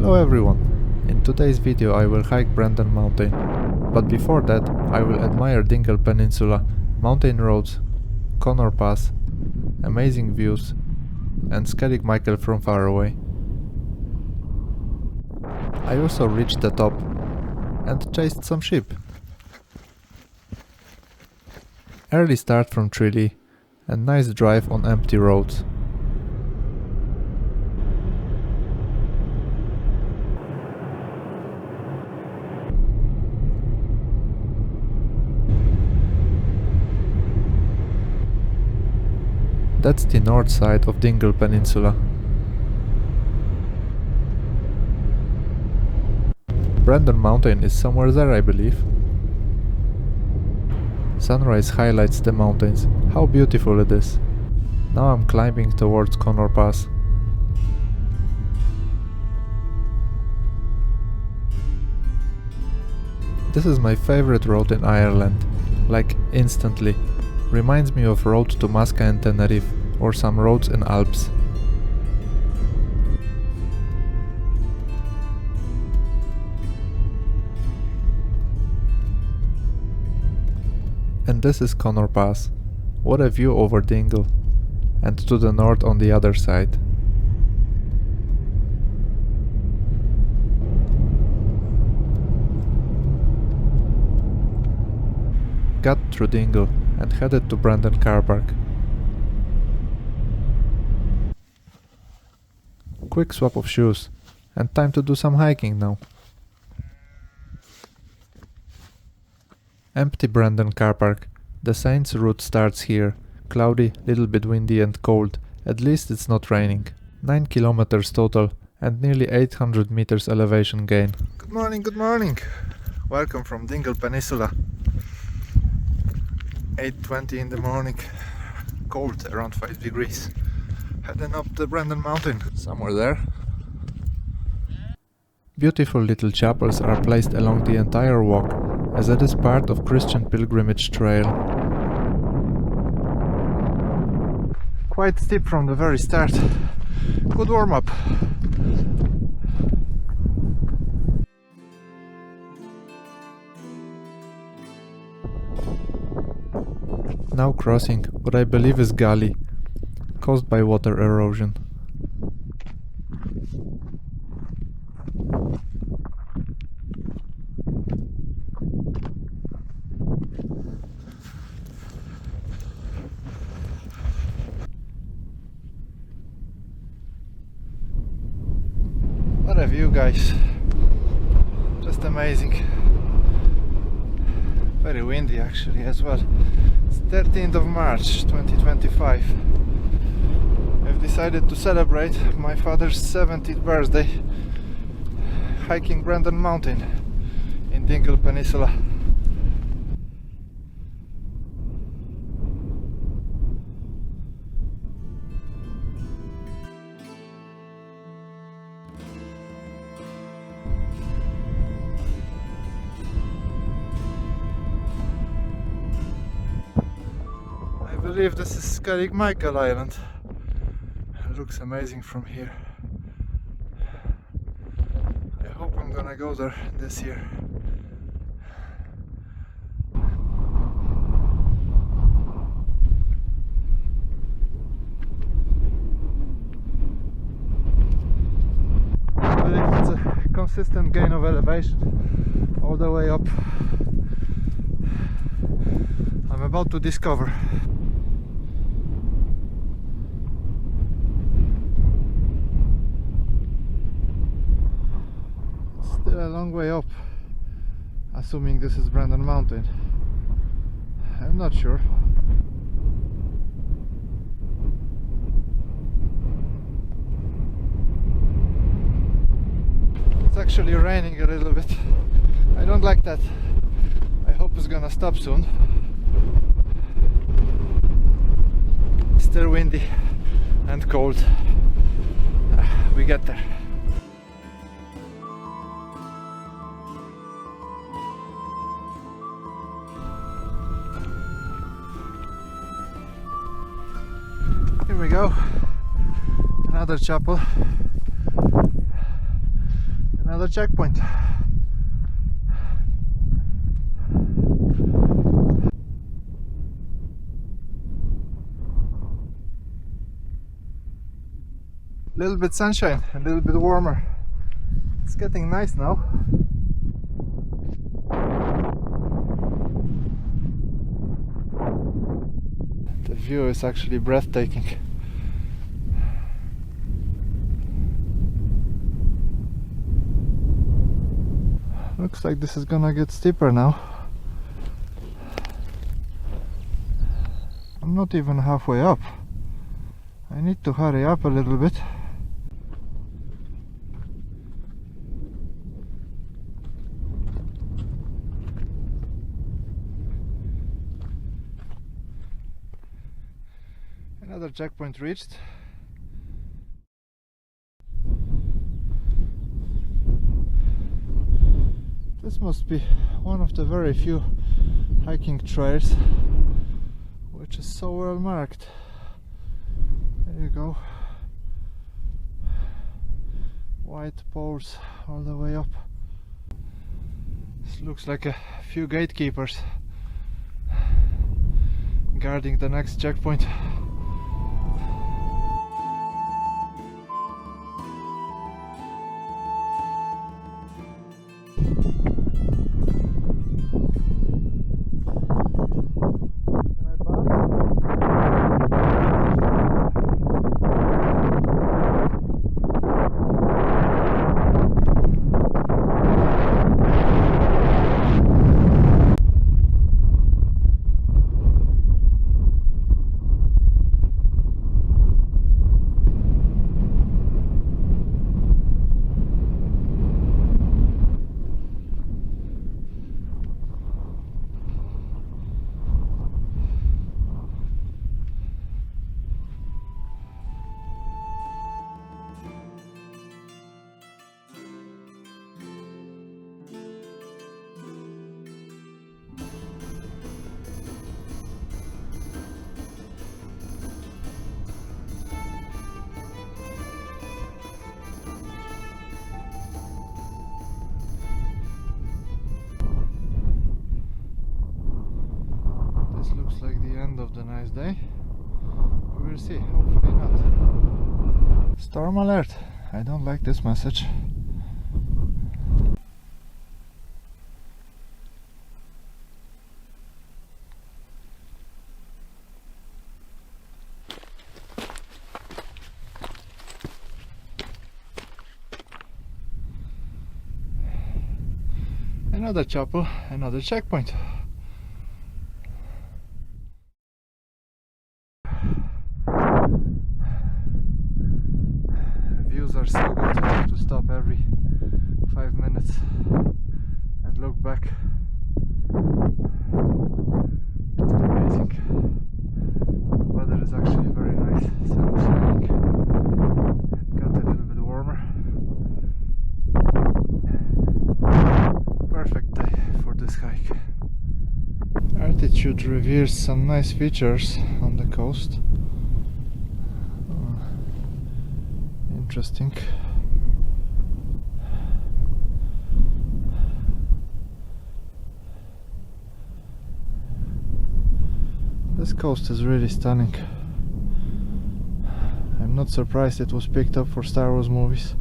Hello everyone! In today's video I will hike Brandon Mountain, but before that I will admire Dingle Peninsula, mountain roads, Conor Pass, amazing views and Skellig Michael from far away. I also reached the top and chased some sheep. Early start from Tralee and nice drive on empty roads. That's the north side of Dingle Peninsula. Brandon Mountain is somewhere there, I believe. Sunrise highlights the mountains. How beautiful it is. Now I'm climbing towards Conor Pass. This is my favorite road in Ireland, like instantly. Reminds me of road to Masca and Tenerife, or some roads in Alps. And this is Conor Pass. What a view over Dingle, and to the north on the other side. Got through Dingle and headed to Brandon car park. Quick swap of shoes and time to do some hiking now. Empty Brandon car park. The Saints route starts here. Cloudy, little bit windy and cold. At least it's not raining. 9 kilometers total and nearly 800 meters elevation gain. Good morning, good morning. Welcome from Dingle Peninsula. 8:20 in the morning, cold, around 5 degrees. Heading up the Brandon Mountain, somewhere there. Beautiful little chapels are placed along the entire walk, as it is part of Christian pilgrimage trail. Quite steep from the very start. Good warm-up. Now crossing what I believe is gully, caused by water erosion. What a view, guys. Just amazing. Very windy actually as well. It's 13th of March 2025. I've decided to celebrate my father's 70th birthday hiking Brandon Mountain in Dingle Peninsula. I believe this is Skellig Michael Island. It looks amazing from here. I hope I'm gonna go there this year. I believe it's a consistent gain of elevation all the way up. I'm about to discover. A long way up, assuming this is Brandon Mountain. I'm not sure. It's actually raining a little bit. I don't like that. I hope it's gonna stop soon. Still windy and cold. We get there. Here we go, another chapel. Another checkpoint. Little bit sunshine, a little bit warmer. It's getting nice now. The view is actually breathtaking. Looks like this is gonna get steeper now. I'm not even halfway up. I need to hurry up a little bit. Another checkpoint reached. This must be one of the very few hiking trails which is so well marked. There you go. White poles all the way up. This looks like a few gatekeepers guarding the next checkpoint. Looks like the end of the nice day. We will see, hopefully not. Storm alert! I don't like this message. Another chapel, another checkpoint. Are so good to stop every 5 minutes and look back. Just amazing. The weather is actually very nice. Sun is shining. Got a little bit warmer. Perfect day for this hike. Altitude reveals some nice features on the coast. Interesting. This coast is really stunning. I'm not surprised it was picked up for Star Wars movies.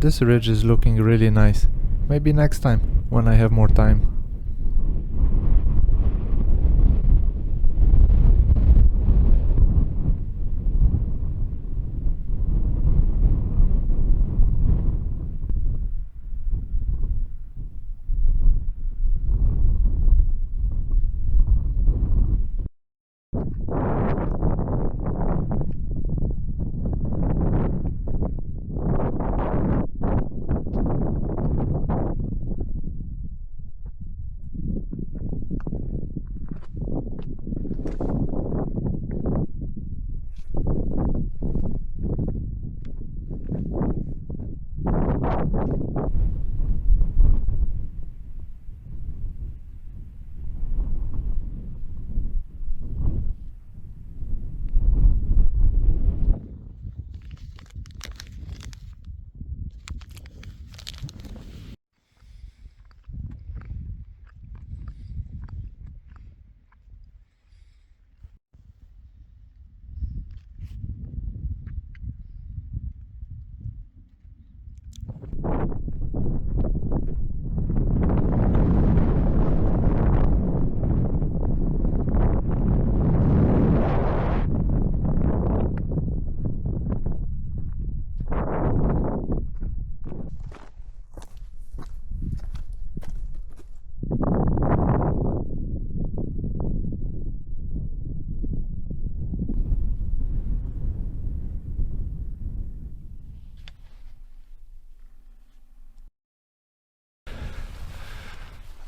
This ridge is looking really nice. Maybe next time, when I have more time.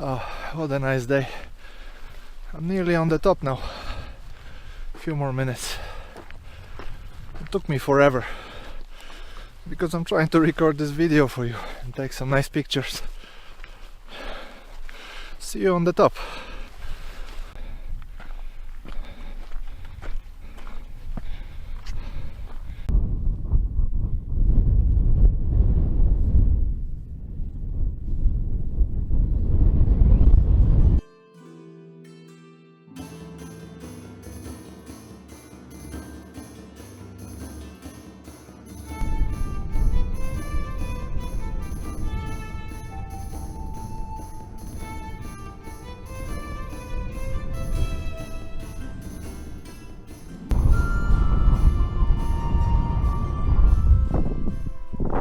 Oh, what a nice day. I'm nearly on the top now. A few more minutes. It took me forever because I'm trying to record this video for you and take some nice pictures. See you on the top.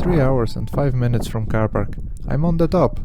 Three hours and 5 minutes from car park. I'm on the top.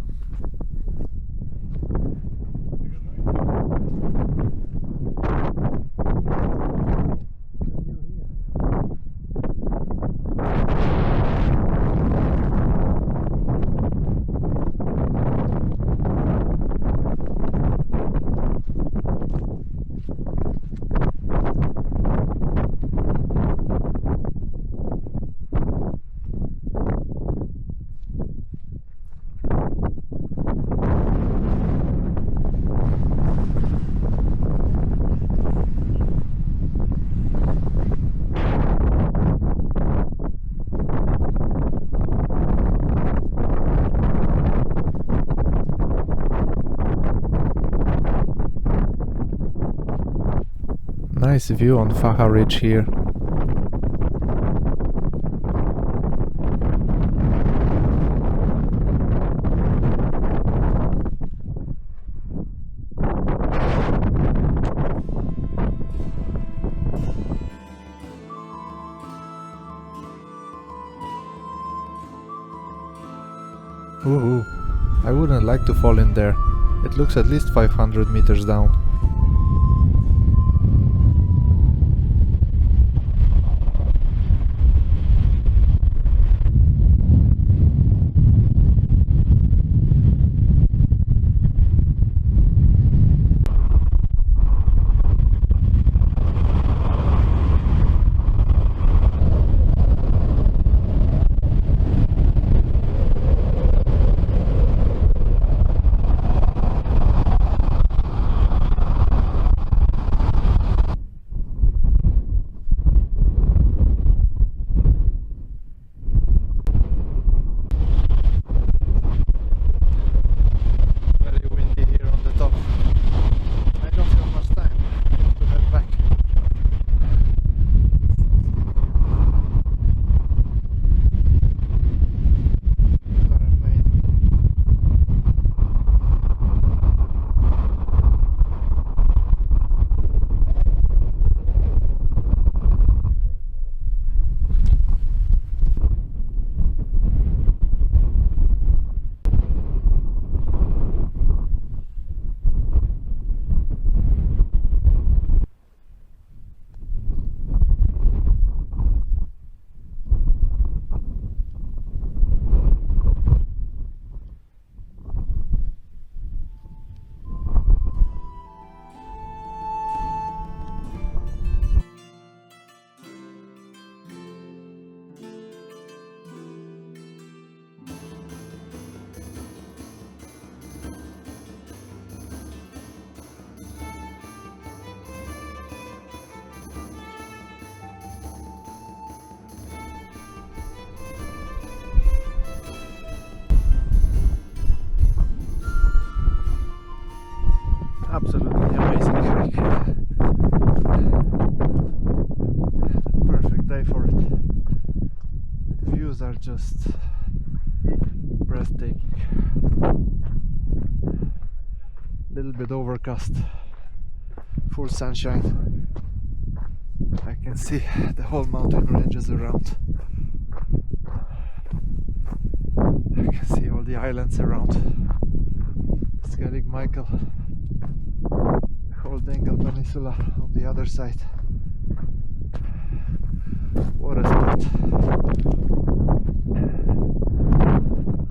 Nice view on Faha Ridge here. Ooh, I wouldn't like to fall in there. It looks at least 500 meters down. Absolutely amazing hike. Perfect day for it. The views are just breathtaking. Little bit overcast, full sunshine. I can see the whole mountain ranges around. I can see all the islands around. Skellig Michael, whole Dingle Peninsula on the other side. What a spot.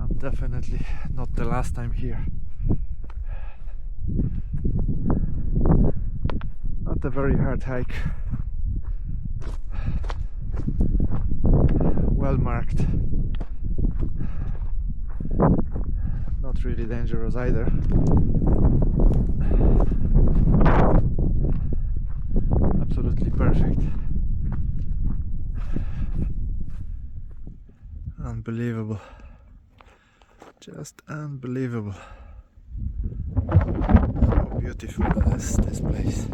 I'm definitely not the last time here. not a very hard hike. Well marked. Not really dangerous either. Absolutely perfect. Unbelievable. Just unbelievable. How beautiful is this place.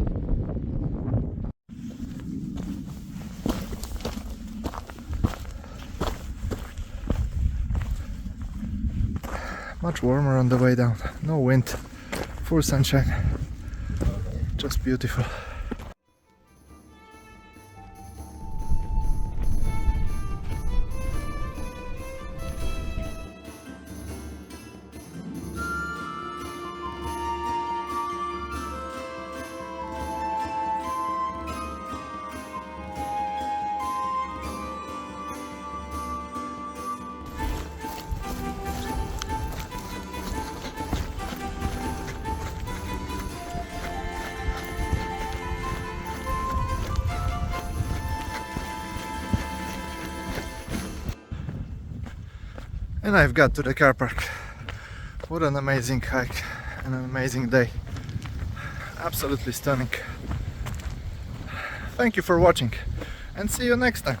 Much warmer on the way down. No wind, full sunshine. Just beautiful. And I've got to the car park. What an amazing hike and an amazing day. Absolutely stunning. Thank you for watching and see you next time.